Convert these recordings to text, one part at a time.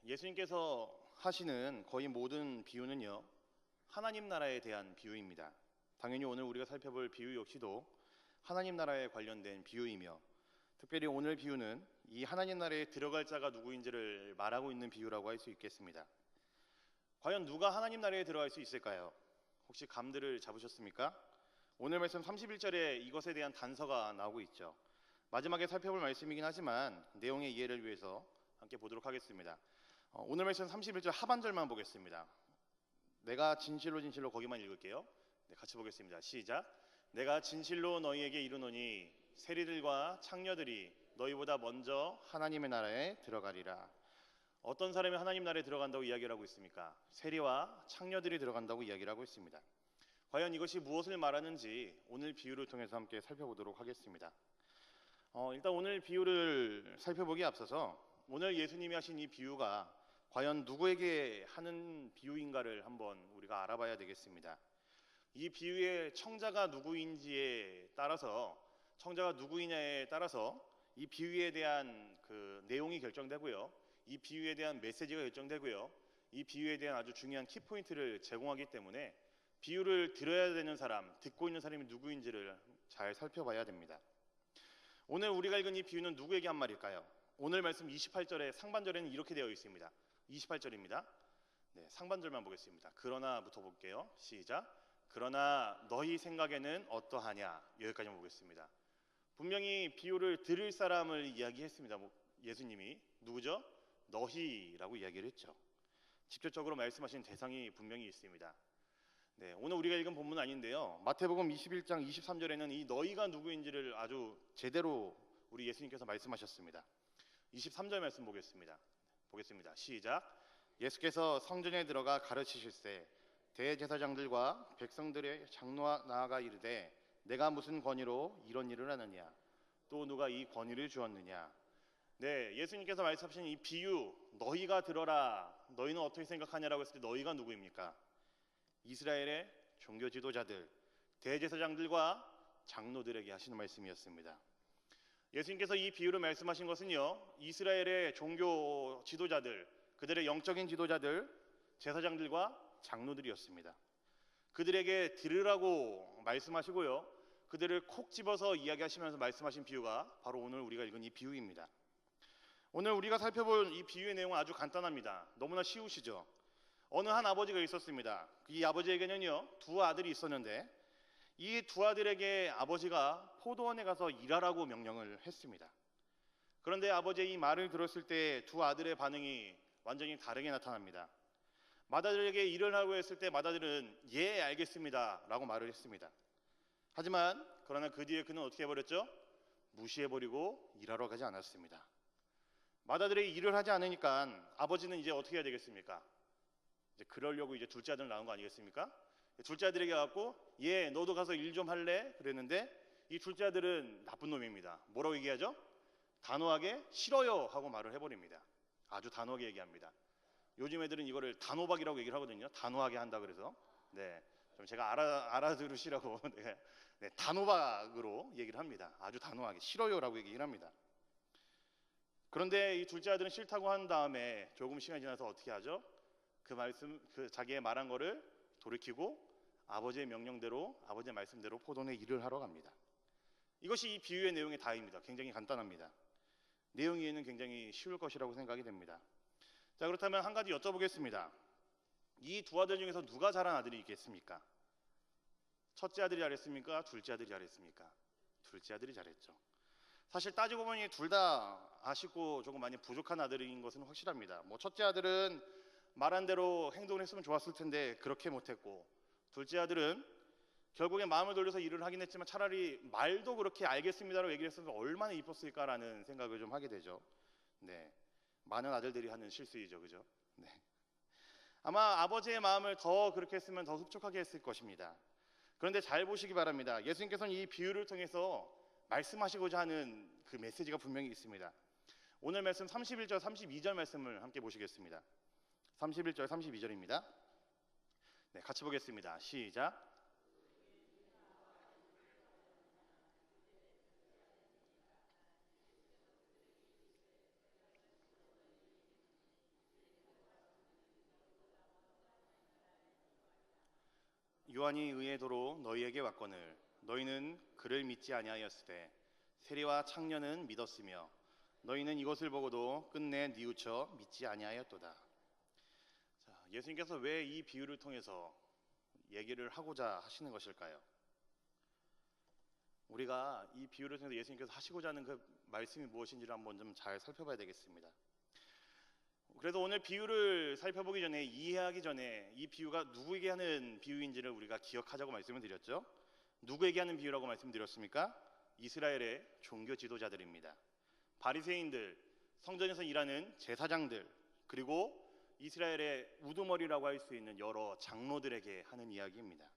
예수님께서 하시는 거의 모든 비유는요, 하나님 나라에 대한 비유입니다. 당연히 오늘 우리가 살펴볼 비유 역시도 하나님 나라에 관련된 비유이며, 특별히 오늘 비유는 이 하나님 나라에 들어갈 자가 누구인지를 말하고 있는 비유라고 할 수 있겠습니다. 과연 누가 하나님 나라에 들어갈 수 있을까요? 혹시 감들을 잡으셨습니까? 오늘 말씀 31절에 이것에 대한 단서가 나오고 있죠. 마지막에 살펴볼 말씀이긴 하지만 내용의 이해를 위해서 함께 보도록 하겠습니다. 오늘 말씀 31절 하반절만 보겠습니다. 내가 진실로 진실로 거기만 읽을게요. 네, 같이 보겠습니다. 시작. 내가 진실로 너희에게 이르노니 세리들과 창녀들이 너희보다 먼저 하나님의 나라에 들어가리라. 어떤 사람이 하나님 나라에 들어간다고 이야기를 하고 있습니까? 세리와 창녀들이 들어간다고 이야기를 하고 있습니다. 과연 이것이 무엇을 말하는지 오늘 비유를 통해서 함께 살펴보도록 하겠습니다. 일단 오늘 비유를 살펴보기에 앞서서 오늘 예수님이 하신 이 비유가 과연 누구에게 하는 비유인가를 한번 우리가 알아봐야 되겠습니다. 이 비유의 청자가 누구인지에 따라서, 청자가 누구이냐에 따라서 이 비유에 대한 그 내용이 결정되고요, 이 비유에 대한 메시지가 결정되고요, 이 비유에 대한 아주 중요한 키포인트를 제공하기 때문에 비유를 들어야 되는 사람, 듣고 있는 사람이 누구인지를 잘 살펴봐야 됩니다. 오늘 우리가 읽은 이 비유는 누구에게 한 말일까요? 오늘 말씀 28절의 상반절에는 이렇게 되어 있습니다. 28절입니다. 네, 상반절만 보겠습니다. 그러나부터 볼게요. 시작. 그러나 너희 생각에는 어떠하냐? 여기까지만 보겠습니다. 분명히 비유를 들을 사람을 이야기했습니다. 예수님이 누구죠? 너희라고 이야기를 했죠. 직접적으로 말씀하신 대상이 분명히 있습니다. 네, 오늘 우리가 읽은 본문은 아닌데요, 마태복음 21장 23절에는 이 너희가 누구인지를 아주 제대로 우리 예수님께서 말씀하셨습니다. 23절 말씀 보겠습니다. 시작. 예수께서 성전에 들어가 가르치실세 대제사장들과 백성들의 장로와 나아가 이르되 내가 무슨 권위로 이런 일을 하느냐, 또 누가 이 권위를 주었느냐. 네, 예수님께서 말씀하신 이 비유, 너희가 들어라, 너희는 어떻게 생각하냐라고 했을 때 너희가 누구입니까? 이스라엘의 종교 지도자들, 대제사장들과 장로들에게 하시는 말씀이었습니다. 예수님께서 이 비유를 말씀하신 것은요, 이스라엘의 종교 지도자들, 그들의 영적인 지도자들, 제사장들과 장로들이었습니다. 그들에게 들으라고 말씀하시고요, 그들을 콕 집어서 이야기하시면서 말씀하신 비유가 바로 오늘 우리가 읽은 이 비유입니다. 오늘 우리가 살펴볼 이 비유의 내용은 아주 간단합니다. 너무나 쉬우시죠? 어느 한 아버지가 있었습니다. 이 아버지에게는요, 두 아들이 있었는데 이 두 아들에게 아버지가 포도원에 가서 일하라고 명령을 했습니다. 그런데 아버지의 이 말을 들었을 때 두 아들의 반응이 완전히 다르게 나타납니다. 맏아들에게 일을 하고 했을 때 맏아들은 예, 알겠습니다 라고 말을 했습니다. 하지만 그러나 그 뒤에 그는 어떻게 해버렸죠? 무시해버리고 일하러 가지 않았습니다. 맏아들이 일을 하지 않으니까 아버지는 이제 어떻게 해야 되겠습니까? 이제 그러려고 이제 둘째 아들 낳은 거 아니겠습니까? 둘째 아들에게 갖고 예, 너도 가서 일 좀 할래? 그랬는데 이 둘째 아들은 나쁜 놈입니다. 뭐라고 얘기하죠? 단호하게 싫어요 하고 말을 해버립니다. 아주 단호하게 얘기합니다. 요즘 애들은 이거를 단호박이라고 얘기를 하거든요. 단호하게 한다 그래서. 네, 좀 제가 알아들으시라고 네, 단호박으로 얘기를 합니다. 아주 단호하게 싫어요라고 얘기를 합니다. 그런데 이 둘째 아들은 싫다고 한 다음에 조금 시간이 지나서 어떻게 하죠? 자기의 말한 거를 돌이키고 아버지의 명령대로, 아버지의 말씀대로 포도원에 일을 하러 갑니다. 이것이 이 비유의 내용의 다입니다. 굉장히 간단합니다. 내용 이해는 굉장히 쉬울 것이라고 생각이 됩니다. 자, 그렇다면 한 가지 여쭤보겠습니다. 이 두 아들 중에서 누가 잘한 아들이 있겠습니까? 첫째 아들이 잘했습니까? 둘째 아들이 잘했습니까? 둘째 아들이 잘했죠. 사실 따지고 보니 둘 다 아쉽고 조금 많이 부족한 아들인 것은 확실합니다. 첫째 아들은 말한 대로 행동을 했으면 좋았을 텐데 그렇게 못했고, 둘째 아들은 결국에 마음을 돌려서 일을 하긴 했지만 차라리 말도 그렇게 알겠습니다라고 얘기를 했으면 얼마나 이뻤을까라는 생각을 좀 하게 되죠. 네, 많은 아들들이 하는 실수이죠, 그죠? 네. 아마 아버지의 마음을 더 그렇게 했으면 더 흡족하게 했을 것입니다. 그런데 잘 보시기 바랍니다. 예수님께서는 이 비유를 통해서 말씀하시고자 하는 그 메시지가 분명히 있습니다. 오늘 말씀 31절, 32절 말씀을 함께 보시겠습니다. 31절, 32절입니다. 네, 같이 보겠습니다. 시작. 요한이 의의 도로 너희에게 왔거늘 너희는 그를 믿지 아니하였으되 세리와 창녀는 믿었으며 너희는 이것을 보고도 끝내 뉘우쳐 믿지 아니하였도다. 자, 예수님께서 왜 이 비유를 통해서 얘기를 하고자 하시는 것일까요? 우리가 이 비유를 통해서 예수님께서 하시고자 하는 그 말씀이 무엇인지를 한번 좀 잘 살펴봐야 되겠습니다. 그래서 오늘 비유를 살펴보기 전에, 이해하기 전에 이 비유가 누구에게 하는 비유인지를 우리가 기억하자고 말씀을 드렸죠. 누구에게 하는 비유라고 말씀드렸습니까? 이스라엘의 종교 지도자들입니다. 바리새인들, 성전에서 일하는 제사장들, 그리고 이스라엘의 우두머리라고 할 수 있는 여러 장로들에게 하는 이야기입니다.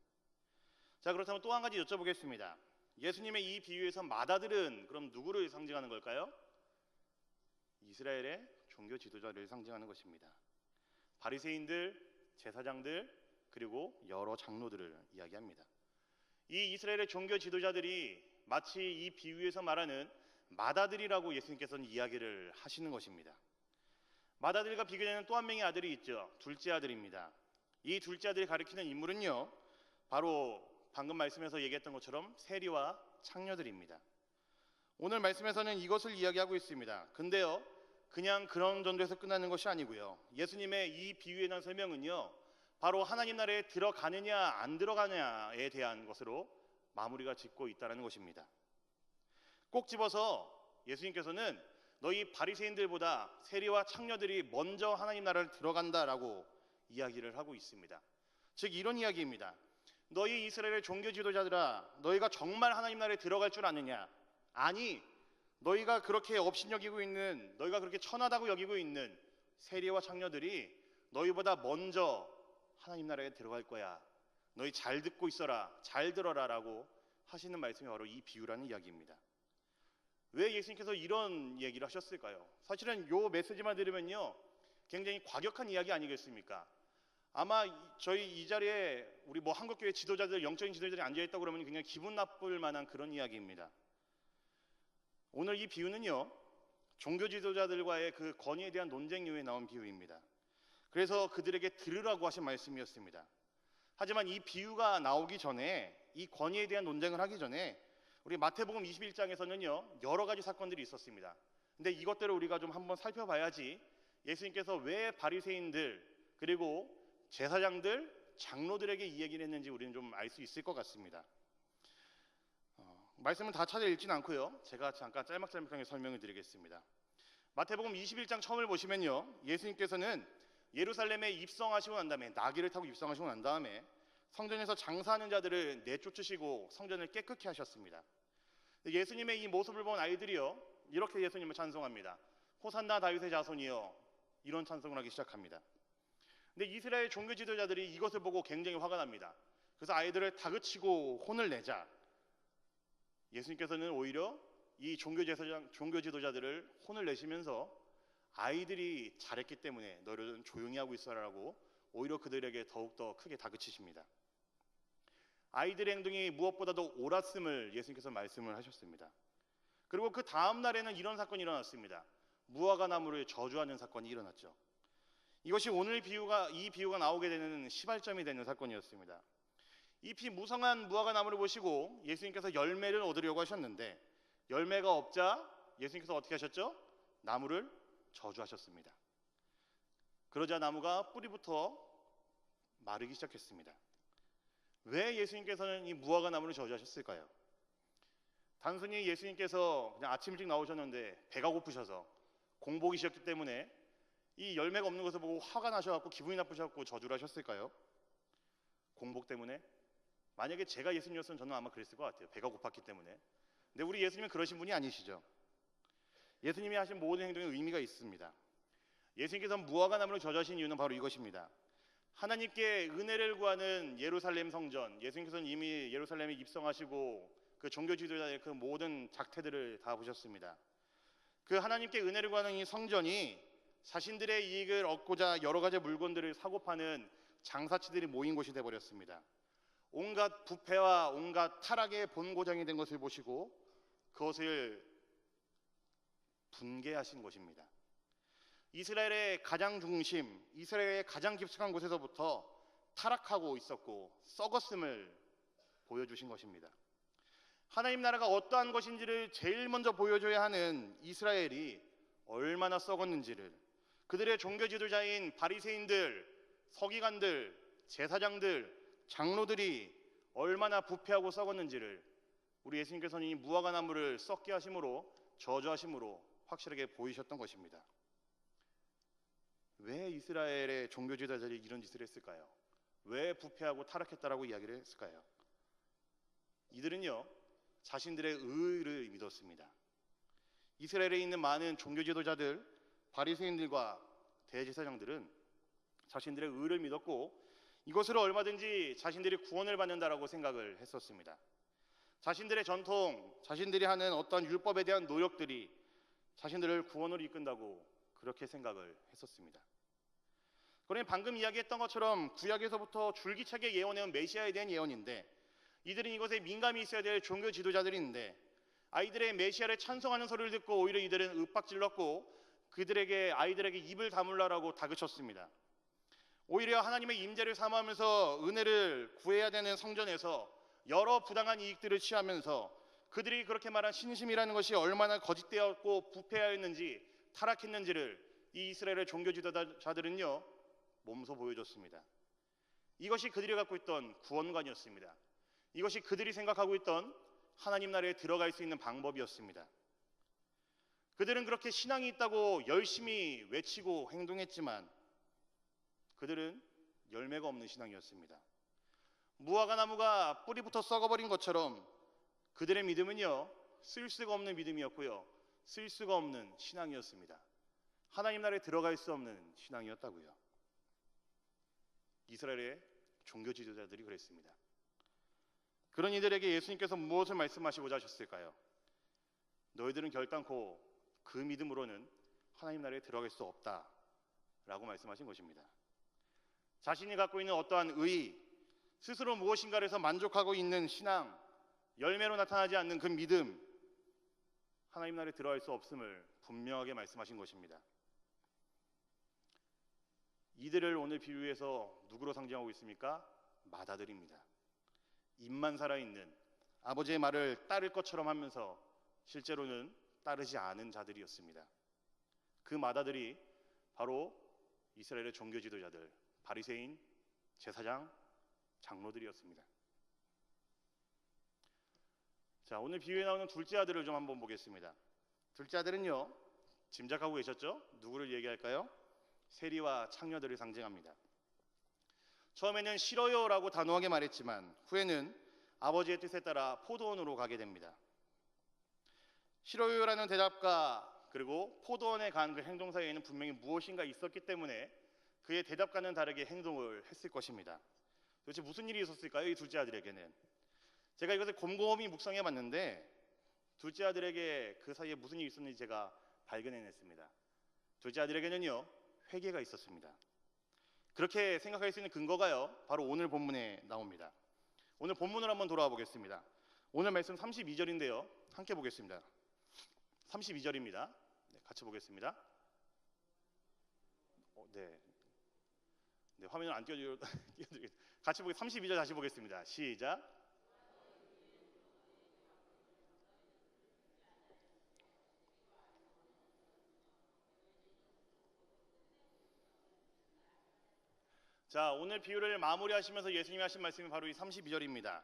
자, 그렇다면 또 한 가지 여쭤보겠습니다. 예수님의 이 비유에서 마다들은 그럼 누구를 상징하는 걸까요? 이스라엘의 종교 지도자를 상징하는 것입니다. 바리새인들, 제사장들, 그리고 여러 장로들을 이야기합니다. 이 이스라엘의 종교 지도자들이 마치 이 비유에서 말하는 마다들이라고 예수님께서는 이야기를 하시는 것입니다. 마다들과 비교되는 또 한 명의 아들이 있죠. 둘째 아들입니다. 이 둘째 아들이 가리키는 인물은요, 바로 방금 말씀에서 얘기했던 것처럼 세리와 창녀들입니다. 오늘 말씀에서는 이것을 이야기하고 있습니다. 근데요, 그냥 그런 정도에서 끝나는 것이 아니고요, 예수님의 이 비유에 대한 설명은요, 바로 하나님 나라에 들어가느냐 안 들어가느냐에 대한 것으로 마무리가 짓고 있다는 것입니다. 꼭 집어서 예수님께서는 너희 바리새인들보다 세리와 창녀들이 먼저 하나님 나라를 들어간다라고 이야기를 하고 있습니다. 즉 이런 이야기입니다. 너희 이스라엘의 종교 지도자들아, 너희가 정말 하나님 나라에 들어갈 줄 아느냐? 아니, 너희가 그렇게 업신여기고 있는, 너희가 그렇게 천하다고 여기고 있는 세리와 창녀들이 너희보다 먼저 하나님 나라에 들어갈 거야. 너희 잘 듣고 있어라, 잘 들어라 라고 하시는 말씀이 바로 이 비유라는 이야기입니다. 왜 예수님께서 이런 얘기를 하셨을까요? 사실은 이 메시지만 들으면요, 굉장히 과격한 이야기 아니겠습니까? 아마 저희 이 자리에 우리 한국교회 지도자들, 영적인 지도자들이 앉아있다고 그러면 굉장히 기분 나쁠 만한 그런 이야기입니다. 오늘 이 비유는요, 종교 지도자들과의 그 권위에 대한 논쟁 이후에 나온 비유입니다. 그래서 그들에게 들으라고 하신 말씀이었습니다. 하지만 이 비유가 나오기 전에, 이 권위에 대한 논쟁을 하기 전에 우리 마태복음 21장에서는요 여러 가지 사건들이 있었습니다. 근데 이것들을 우리가 좀 한번 살펴봐야지 예수님께서 왜 바리새인들 그리고 제사장들, 장로들에게 이 얘기를 했는지 우리는 좀 알 수 있을 것 같습니다. 말씀은 다 찾아 읽진 않고요, 제가 잠깐 짤막짤막하게 설명을 드리겠습니다. 마태복음 21장 처음을 보시면요, 예수님께서는 예루살렘에 입성하시고 난 다음에, 나귀를 타고 입성하시고 난 다음에 성전에서 장사하는 자들을 내쫓으시고 성전을 깨끗게 하셨습니다. 예수님의 이 모습을 본 아이들이요, 이렇게 예수님을 찬송합니다. 호산나 다윗의 자손이여, 이런 찬송을 하기 시작합니다. 근데 이스라엘 종교 지도자들이 이것을 보고 굉장히 화가 납니다. 그래서 아이들을 다그치고 혼을 내자 예수님께서는 오히려 이 종교 지도자들을 혼을 내시면서 아이들이 잘했기 때문에 너희들은 조용히 하고 있어라라고 오히려 그들에게 더욱더 크게 다그치십니다. 아이들의 행동이 무엇보다도 옳았음을 예수님께서 말씀을 하셨습니다. 그리고 그 다음 날에는 이런 사건이 일어났습니다. 무화과 나무를 저주하는 사건이 일어났죠. 이것이 오늘 이 비유가 나오게 되는 시발점이 되는 사건이었습니다. 잎이 무성한 무화과 나무를 보시고 예수님께서 열매를 얻으려고 하셨는데 열매가 없자 예수님께서 어떻게 하셨죠? 나무를 저주하셨습니다. 그러자 나무가 뿌리부터 마르기 시작했습니다. 왜 예수님께서는 이 무화과 나무를 저주하셨을까요? 단순히 예수님께서 그냥 아침 일찍 나오셨는데 배가 고프셔서 공복이 셨기 때문에 이 열매가 없는 것을 보고 화가 나셔갖고 기분이 나쁘셔갖고 저주를 하셨을까요? 공복 때문에? 만약에 제가 예수님이었으면 저는 아마 그랬을 것 같아요. 배가 고팠기 때문에. 근데 우리 예수님은 그러신 분이 아니시죠. 예수님이 하신 모든 행동에 의미가 있습니다. 예수님께서 무화과 나무를 저주하신 이유는 바로 이것입니다. 하나님께 은혜를 구하는 예루살렘 성전, 예수님께서는 이미 예루살렘에 입성하시고 그 종교 지도자의 그 모든 작태들을 다 보셨습니다. 그 하나님께 은혜를 구하는 이 성전이 자신들의 이익을 얻고자 여러 가지 물건들을 사고 파는 장사치들이 모인 곳이 되어버렸습니다. 온갖 부패와 온갖 타락의 본고장이 된 것을 보시고 그것을 분개하신 것입니다. 이스라엘의 가장 중심, 이스라엘의 가장 깊숙한 곳에서부터 타락하고 있었고 썩었음을 보여주신 것입니다. 하나님 나라가 어떠한 것인지를 제일 먼저 보여줘야 하는 이스라엘이 얼마나 썩었는지를, 그들의 종교 지도자인 바리새인들, 서기관들, 제사장들, 장로들이 얼마나 부패하고 썩었는지를 우리 예수님께서는 이 무화과 나무를 썩게 하심으로, 저주하심으로 확실하게 보이셨던 것입니다. 왜 이스라엘의 종교 지도자들이 이런 짓을 했을까요? 왜 부패하고 타락했다라고 이야기를 했을까요? 이들은요, 자신들의 의를 믿었습니다. 이스라엘에 있는 많은 종교 지도자들, 바리새인들과 대제사장들은 자신들의 의를 믿었고 이것으로 얼마든지 자신들이 구원을 받는다라고 생각을 했었습니다. 자신들의 전통, 자신들이 하는 어떤 율법에 대한 노력들이 자신들을 구원으로 이끈다고 그렇게 생각을 했었습니다. 그러니 방금 이야기했던 것처럼 구약에서부터 줄기차게 예언해온 메시아에 대한 예언인데, 이들은 이것에 민감히 있어야 될 종교 지도자들인데 아이들의 메시아를 찬송하는 소리를 듣고 오히려 이들은 윽박질렀고 아이들에게 입을 다물라라고 다그쳤습니다. 오히려 하나님의 임재를 삼으면서 은혜를 구해야 되는 성전에서 여러 부당한 이익들을 취하면서 그들이 그렇게 말한 신심이라는 것이 얼마나 거짓되었고 부패하였는지, 타락했는지를 이 이스라엘의 종교 지도자들은요 몸소 보여줬습니다. 이것이 그들이 갖고 있던 구원관이었습니다. 이것이 그들이 생각하고 있던 하나님 나라에 들어갈 수 있는 방법이었습니다. 그들은 그렇게 신앙이 있다고 열심히 외치고 행동했지만 그들은 열매가 없는 신앙이었습니다. 무화과 나무가 뿌리부터 썩어버린 것처럼 그들의 믿음은요 쓸 수가 없는 믿음이었고요, 쓸 수가 없는 신앙이었습니다. 하나님 나라에 들어갈 수 없는 신앙이었다고요. 이스라엘의 종교 지도자들이 그랬습니다. 그런 이들에게 예수님께서 무엇을 말씀하시고자 하셨을까요? 너희들은 결단코 그 믿음으로는 하나님 나라에 들어갈 수 없다라고 말씀하신 것입니다. 자신이 갖고 있는 어떠한 의, 스스로 무엇인가를 해서 만족하고 있는 신앙, 열매로 나타나지 않는 그 믿음, 하나님 나라에 들어갈 수 없음을 분명하게 말씀하신 것입니다. 이들을 오늘 비유해서 누구로 상징하고 있습니까? 맏아들입니다. 입만 살아있는, 아버지의 말을 따를 것처럼 하면서 실제로는 따르지 않은 자들이었습니다. 그 맏아들이 바로 이스라엘의 종교 지도자들, 바리새인, 제사장, 장로들이었습니다. 자, 오늘 비유에 나오는 둘째 아들을 좀 한번 보겠습니다. 둘째 아들은요, 짐작하고 계셨죠? 누구를 얘기할까요? 세리와 창녀들을 상징합니다. 처음에는 싫어요라고 단호하게 말했지만 후에는 아버지의 뜻에 따라 포도원으로 가게 됩니다. 싫어요라는 대답과 그리고 포도원에 간 그 행동 사이에는 분명히 무엇인가 있었기 때문에 그의 대답과는 다르게 행동을 했을 것입니다. 도대체 무슨 일이 있었을까요? 이 둘째 아들에게는. 제가 이것을 곰곰이 묵상해 봤는데 둘째 아들에게 그 사이에 무슨 일이 있었는지 제가 발견해냈습니다. 둘째 아들에게는요, 회개가 있었습니다. 그렇게 생각할 수 있는 근거가요, 바로 오늘 본문에 나옵니다. 오늘 본문을 한번 돌아와 보겠습니다. 오늘 말씀 32절인데요 함께 보겠습니다. 32절입니다. 네, 같이 보겠습니다. 네, 화면을 안 띄워드리겠습니다. 같이 32절 다시 보겠습니다. 시작. 자, 오늘 비유를 마무리하시면서 예수님이 하신 말씀이 바로 이 32절입니다.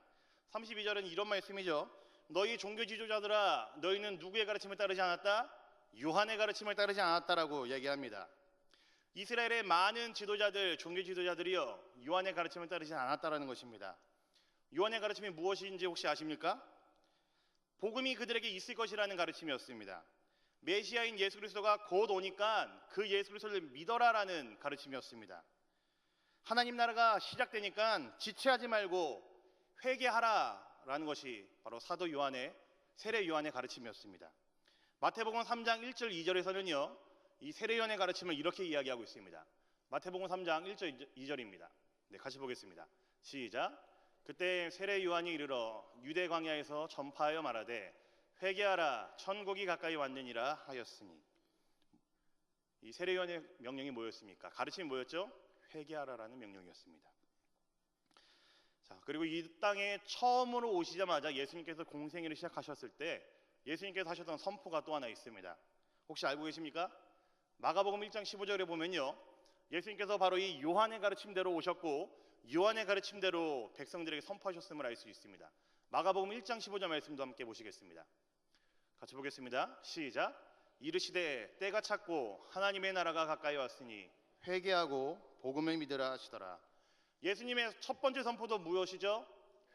32절은 이런 말씀이죠. 너희 종교 지도자들아, 너희는 누구의 가르침을 따르지 않았다? 요한의 가르침을 따르지 않았다라고 얘기합니다. 이스라엘의 많은 지도자들, 종교 지도자들이요, 요한의 가르침을 따르지 않았다라는 것입니다. 요한의 가르침이 무엇인지 혹시 아십니까? 복음이 그들에게 있을 것이라는 가르침이었습니다. 메시아인 예수 그리스도가 곧 오니까 그 예수 그리스도를 믿어라라는 가르침이었습니다. 하나님 나라가 시작되니까 지체하지 말고 회개하라라는 것이 바로 사도 요한의, 세례 요한의 가르침이었습니다. 마태복음 3장 1절 2절에서는요 이 세례 요한의 가르침을 이렇게 이야기하고 있습니다. 마태복음 3장 1절 2절입니다. 네, 같이 보겠습니다. 시작. 그때 세례 요한이 이르러 유대 광야에서 전파하여 말하되 회개하라, 천국이 가까이 왔느니라 하였으니. 이 세례 요한의 명령이 뭐였습니까? 가르침이 뭐였죠? 회개하라라는 명령이었습니다. 자, 그리고 이 땅에 처음으로 오시자마자 예수님께서 공생애를 시작하셨을 때 예수님께서 하셨던 선포가 또 하나 있습니다. 혹시 알고 계십니까? 마가복음 1장 15절에 보면요, 예수님께서 바로 이 요한의 가르침대로 오셨고 요한의 가르침대로 백성들에게 선포하셨음을 알 수 있습니다. 마가복음 1장 15절 말씀도 함께 보시겠습니다. 같이 보겠습니다. 시작. 이르시되 때가 찼고 하나님의 나라가 가까이 왔으니 회개하고 복음을 믿으라 하시더라. 예수님의 첫 번째 선포도 무엇이죠?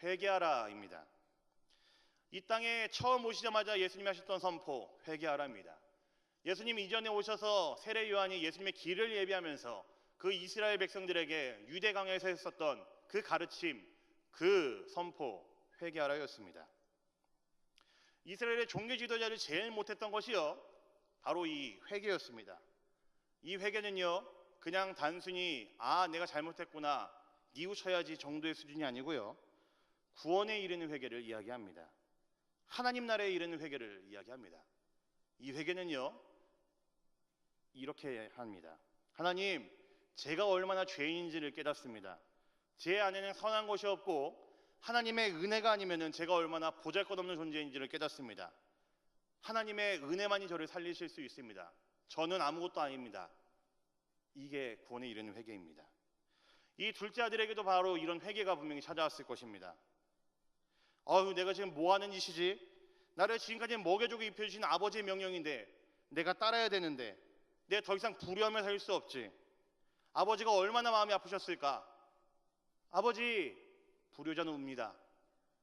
회개하라입니다. 이 땅에 처음 오시자마자 예수님이 하셨던 선포, 회개하라입니다. 예수님 이전에 오셔서 세례 요한이 예수님의 길을 예비하면서 그 이스라엘 백성들에게 유대 강야에서 했었던 그 가르침, 그 선포, 회개하라였습니다. 이스라엘의 종교 지도자를 제일 못했던 것이요, 바로 이 회개였습니다. 이 회개는요, 그냥 단순히 내가 잘못했구나, 뉘우쳐야지 정도의 수준이 아니고요, 구원에 이르는 회개를 이야기합니다. 하나님 나라에 이르는 회개를 이야기합니다. 이 회개는요, 이렇게 합니다. 하나님, 제가 얼마나 죄인인지를 깨닫습니다. 제 안에는 선한 것이 없고 하나님의 은혜가 아니면 제가 얼마나 보잘것없는 존재인지를 깨닫습니다. 하나님의 은혜만이 저를 살리실 수 있습니다. 저는 아무것도 아닙니다. 이게 구원에 이르는 회개입니다. 이 둘째 아들에게도 바로 이런 회개가 분명히 찾아왔을 것입니다. 내가 지금 뭐 하는 짓이지? 나를 지금까지 먹여주고 입혀주신 아버지의 명령인데 내가 따라야 되는데 내가 더 이상 불효하며 살 수 없지. 아버지가 얼마나 마음이 아프셨을까? 아버지, 불효자는 웁니다.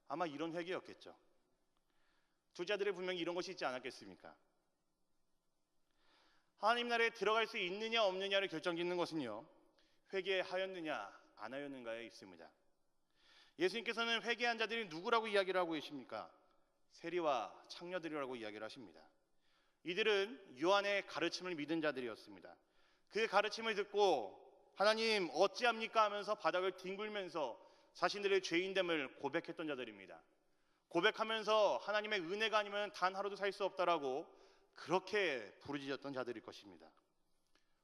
아마 이런 회개였겠죠. 둘째 아들이 분명히 이런 것이 있지 않았겠습니까? 하나님 나라에 들어갈 수 있느냐 없느냐를 결정짓는 것은요, 회개하였느냐 안 하였는가에 있습니다. 예수님께서는 회개한 자들이 누구라고 이야기를 하고 계십니까? 세리와 창녀들이라고 이야기를 하십니다. 이들은 요한의 가르침을 믿은 자들이었습니다. 그 가르침을 듣고 하나님 어찌합니까 하면서 바닥을 뒹굴면서 자신들의 죄인됨을 고백했던 자들입니다. 고백하면서 하나님의 은혜가 아니면 단 하루도 살 수 없다라고 그렇게 부르짖었던 자들일 것입니다.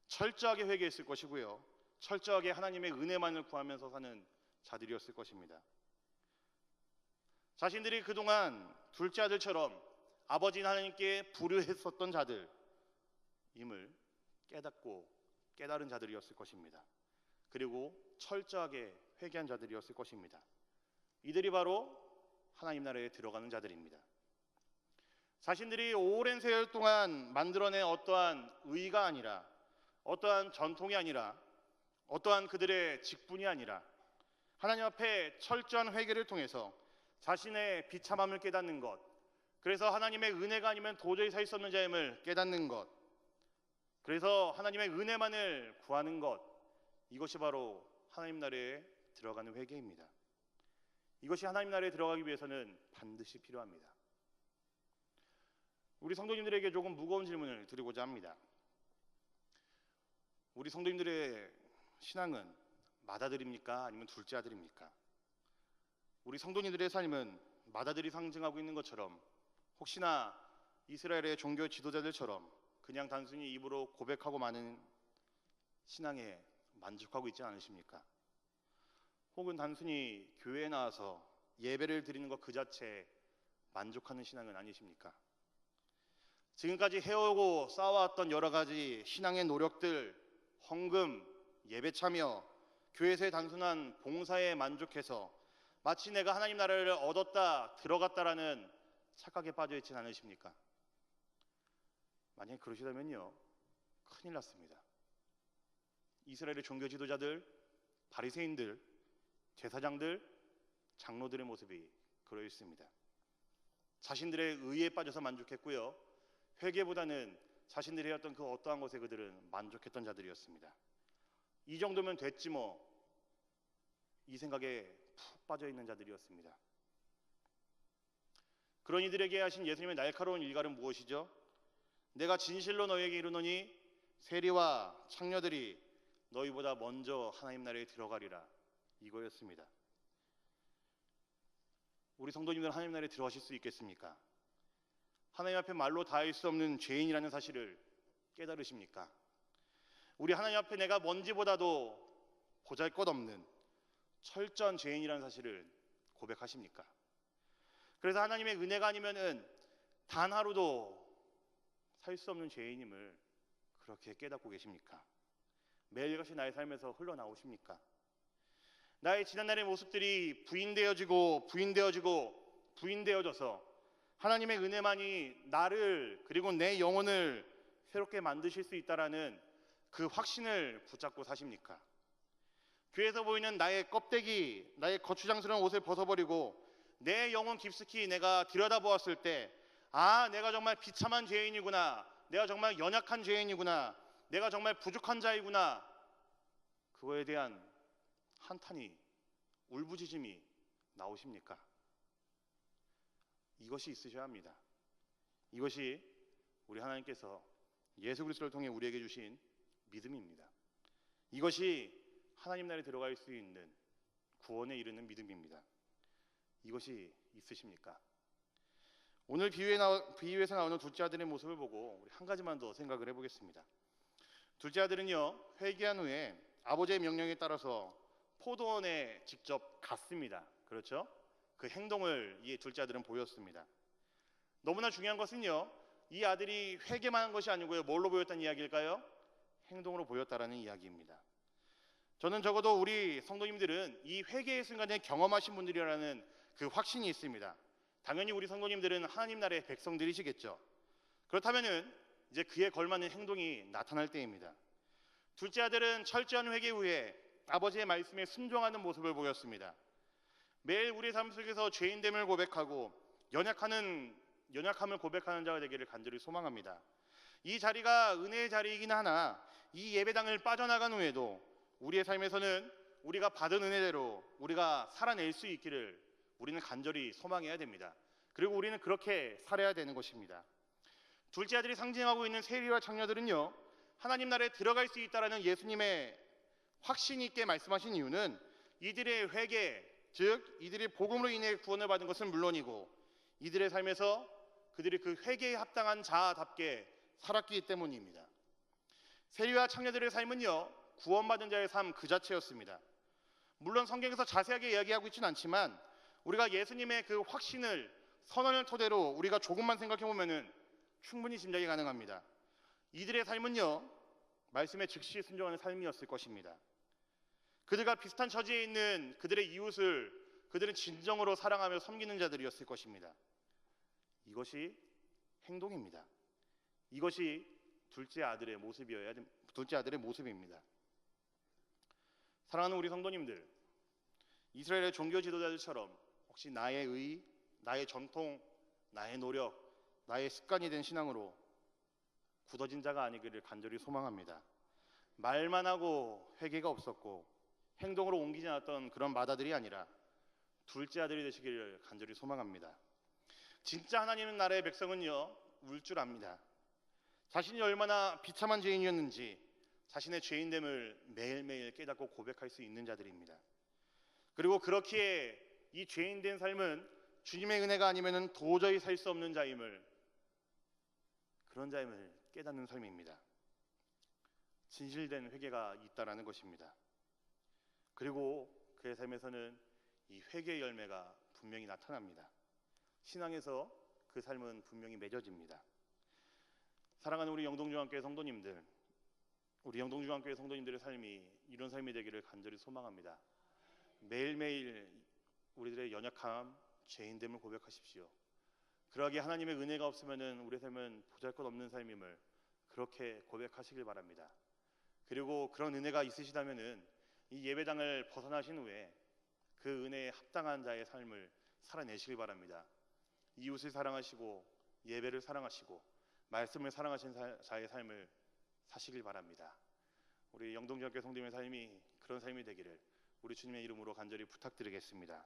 철저하게 회개했을 것이고요, 철저하게 하나님의 은혜만을 구하면서 사는 자들이었을 것입니다. 자신들이 그동안 둘째 아들처럼 아버지 하나님께 불효했었던 자들임을 깨닫고 깨달은 자들이었을 것입니다. 그리고 철저하게 회개한 자들이었을 것입니다. 이들이 바로 하나님 나라에 들어가는 자들입니다. 자신들이 오랜 세월 동안 만들어낸 어떠한 의가 아니라, 어떠한 전통이 아니라, 어떠한 그들의 직분이 아니라 하나님 앞에 철저한 회개를 통해서 자신의 비참함을 깨닫는 것, 그래서 하나님의 은혜가 아니면 도저히 살 수 없는 자임을 깨닫는 것, 그래서 하나님의 은혜만을 구하는 것, 이것이 바로 하나님 나라에 들어가는 회개입니다. 이것이 하나님 나라에 들어가기 위해서는 반드시 필요합니다. 우리 성도님들에게 조금 무거운 질문을 드리고자 합니다. 우리 성도님들의 신앙은 맏아들입니까? 아니면 둘째 아들입니까? 우리 성도님들의 삶은 맏아들이 상징하고 있는 것처럼 혹시나 이스라엘의 종교 지도자들처럼 그냥 단순히 입으로 고백하고 마는 신앙에 만족하고 있지 않으십니까? 혹은 단순히 교회에 나와서 예배를 드리는 것 그 자체에 만족하는 신앙은 아니십니까? 지금까지 해오고 쌓아왔던 여러 가지 신앙의 노력들, 헌금, 예배 참여, 교회에서의 단순한 봉사에 만족해서 마치 내가 하나님 나라를 얻었다, 들어갔다라는 착각에 빠져 있지는 않으십니까? 만약에 그러시다면요, 큰일 났습니다. 이스라엘의 종교 지도자들, 바리새인들, 제사장들, 장로들의 모습이 그러 있습니다. 자신들의 의에 빠져서 만족했고요, 회개보다는 자신들이 해왔던 그 어떠한 것에 그들은 만족했던 자들이었습니다. 이 정도면 됐지 뭐, 이 생각에 푹 빠져 있는 자들이었습니다. 그런 이들에게 하신 예수님의 날카로운 일갈은 무엇이죠? 내가 진실로 너희에게 이르노니 세리와 창녀들이 너희보다 먼저 하나님 나라에 들어가리라, 이거였습니다. 우리 성도님들 하나님 나라에 들어가실 수 있겠습니까? 하나님 앞에 말로 다할 수 없는 죄인이라는 사실을 깨달으십니까? 우리 하나님 앞에 내가 먼지보다도 보잘것없는 철저한 죄인이라는 사실을 고백하십니까? 그래서 하나님의 은혜가 아니면은 단 하루도 살 수 없는 죄인임을 그렇게 깨닫고 계십니까? 매일같이 나의 삶에서 흘러나오십니까? 나의 지난날의 모습들이 부인되어져서 하나님의 은혜만이 나를 그리고 내 영혼을 새롭게 만드실 수 있다라는 그 확신을 붙잡고 사십니까? 교회에서 보이는 나의 껍데기, 나의 거추장스러운 옷을 벗어버리고 내 영혼 깊숙이 내가 들여다보았을 때, 아, 내가 정말 비참한 죄인이구나, 내가 정말 연약한 죄인이구나, 내가 정말 부족한 자이구나, 그거에 대한 한탄이, 울부짖음이 나오십니까? 이것이 있으셔야 합니다. 이것이 우리 하나님께서 예수 그리스도를 통해 우리에게 주신 믿음입니다. 이것이 하나님 나라에 들어갈 수 있는 구원에 이르는 믿음입니다. 이것이 있으십니까? 오늘 비유에서 나오는 둘째 아들의 모습을 보고 우리 한 가지만 더 생각을 해보겠습니다. 둘째 아들은요, 회개한 후에 아버지의 명령에 따라서 포도원에 직접 갔습니다. 그렇죠? 그 행동을 이 둘째 아들은 보였습니다. 너무나 중요한 것은요, 이 아들이 회개만 한 것이 아니고요, 뭘로 보였다는 이야기일까요? 행동으로 보였다라는 이야기입니다. 저는 적어도 우리 성도님들은 이 회개의 순간에 경험하신 분들이라는 그 확신이 있습니다. 당연히 우리 성도님들은 하나님 나라의 백성들이시겠죠. 그렇다면은 이제 그에 걸맞는 행동이 나타날 때입니다. 둘째 아들은 철저한 회개 후에 아버지의 말씀에 순종하는 모습을 보였습니다. 매일 우리 삶 속에서 죄인됨을 고백하고 연약함을 고백하는 자가 되기를 간절히 소망합니다. 이 자리가 은혜의 자리이긴 하나 이 예배당을 빠져나간 후에도 우리의 삶에서는 우리가 받은 은혜대로 우리가 살아낼 수 있기를 우리는 간절히 소망해야 됩니다. 그리고 우리는 그렇게 살아야 되는 것입니다. 둘째 아들이 상징하고 있는 세리와 창녀들은요, 하나님 나라에 들어갈 수 있다라는 예수님의 확신 있게 말씀하신 이유는 이들의 회개, 즉 이들이 복음으로 인해 구원을 받은 것은 물론이고 이들의 삶에서 그들이 그 회개에 합당한 자답게 살았기 때문입니다. 세리와 창녀들의 삶은요, 구원받은 자의 삶 그 자체였습니다. 물론 성경에서 자세하게 이야기하고 있지는 않지만 우리가 예수님의 그 확신을, 선언을 토대로 우리가 조금만 생각해 보면은 충분히 짐작이 가능합니다. 이들의 삶은요, 말씀에 즉시 순종하는 삶이었을 것입니다. 그들과 비슷한 처지에 있는 그들의 이웃을 그들은 진정으로 사랑하며 섬기는 자들이었을 것입니다. 이것이 행동입니다. 이것이 둘째 아들의 모습입니다. 사랑하는 우리 성도님들, 이스라엘의 종교 지도자들처럼 혹시 나의 의, 나의 전통, 나의 노력, 나의 습관이 된 신앙으로 굳어진 자가 아니기를 간절히 소망합니다. 말만 하고 회개가 없었고 행동으로 옮기지 않았던 그런 마다들이 아니라 둘째 아들이 되시기를 간절히 소망합니다. 진짜 하나님 나라의 백성은요, 울 줄 압니다. 자신이 얼마나 비참한 죄인이었는지 자신의 죄인됨을 매일매일 깨닫고 고백할 수 있는 자들입니다. 그리고 그렇기에 이 죄인된 삶은 주님의 은혜가 아니면 도저히 살 수 없는 그런 자임을 깨닫는 삶입니다. 진실된 회개가 있다라는 것입니다. 그리고 그의 삶에서는 이 회개의 열매가 분명히 나타납니다. 신앙에서 그 삶은 분명히 맺어집니다. 사랑하는 우리 영동중앙교회 성도님들, 우리 영동중앙교회 성도님들의 삶이 이런 삶이 되기를 간절히 소망합니다. 매일매일 우리들의 연약함, 죄인됨을 고백하십시오. 그러기에 하나님의 은혜가 없으면 우리의 삶은 보잘것없는 삶임을 그렇게 고백하시길 바랍니다. 그리고 그런 은혜가 있으시다면 이 예배당을 벗어나신 후에 그 은혜에 합당한 자의 삶을 살아내시길 바랍니다. 이웃을 사랑하시고 예배를 사랑하시고 말씀을 사랑하신 자의 삶을 사시길 바랍니다. 우리 영동중학교 성도님의 삶이 그런 삶이 되기를 우리 주님의 이름으로 간절히 부탁드리겠습니다.